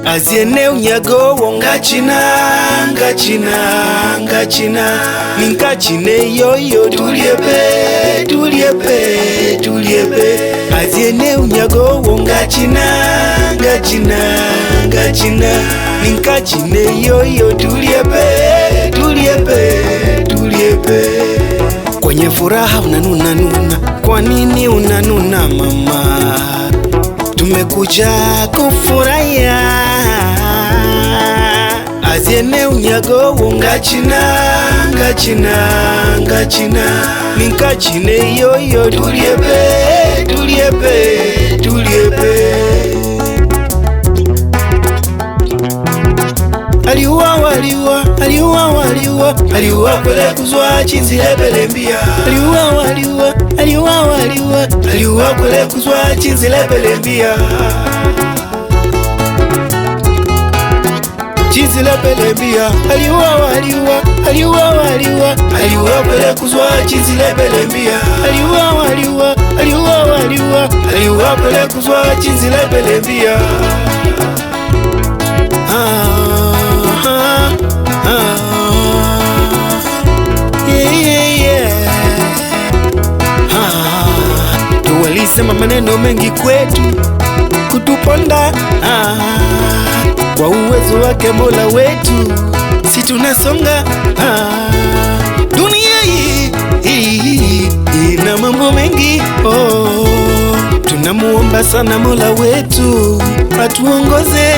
Aziene unyago wongachina ngachina ninkachine yoyo tuliebe Aziene unyago wongachina ngachina ninkachine yoyo tuliebe Kwenye furaha unanuna, kwa nini unanuna mama? Tumekuja kufurahia. Aziene unyago wongachina ninkachine yoyo tuliebe Aliuwa kwele kuzwa chinzi lebelembia Aliuwa kwele kuzwa chinzi lebelembia Chinzi lebelembia Aliuwa kwele kuzwa chinzi lebelembia Aliuwa kwele kuzwa chinzi lebelembia Tuwalisema maneno mengi kwetu kutuponda kwa uwezo wake Mola wetu si tunasonga dunia hii ina mambo mengi tunamuomba sana Mola wetu atuongoze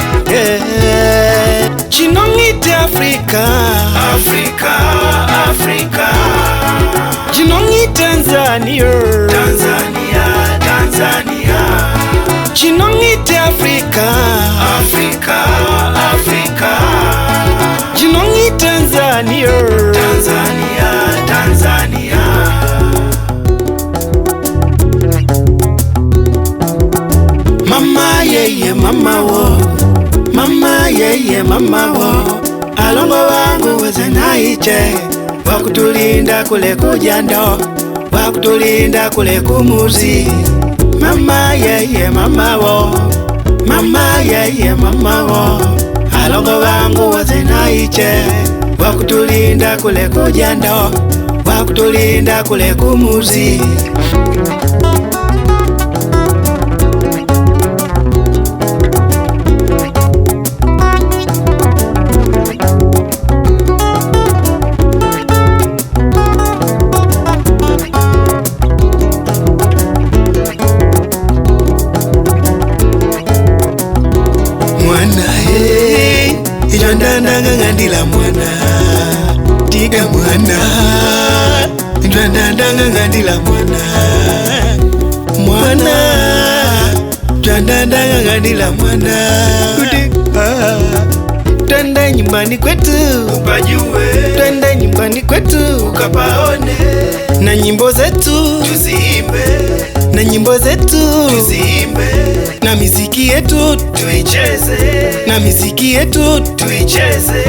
Chinong'ite Afrika Chinong'ite Tanzania Chinong'ite Afrika Chinong'ite Tanzania Mama yeye mama wo alongo wangu wezenaiche wakutulinda kule kujando wakutulinda kule kumuzi Mama yeye mama wo alongo wangu wezenaiche wakutulinda kule kujando wakutulinda kule kumuzi Ndandanga mwana tiga mwana ndandanga mwana twende nyumbani kwetu upajue twende nyumbani kwetu ukapaone na nyimbo zetu tuziimbe na nyimbo zetu tuziimbe na miziki yetu tuicheze na miziki yetu tuicheze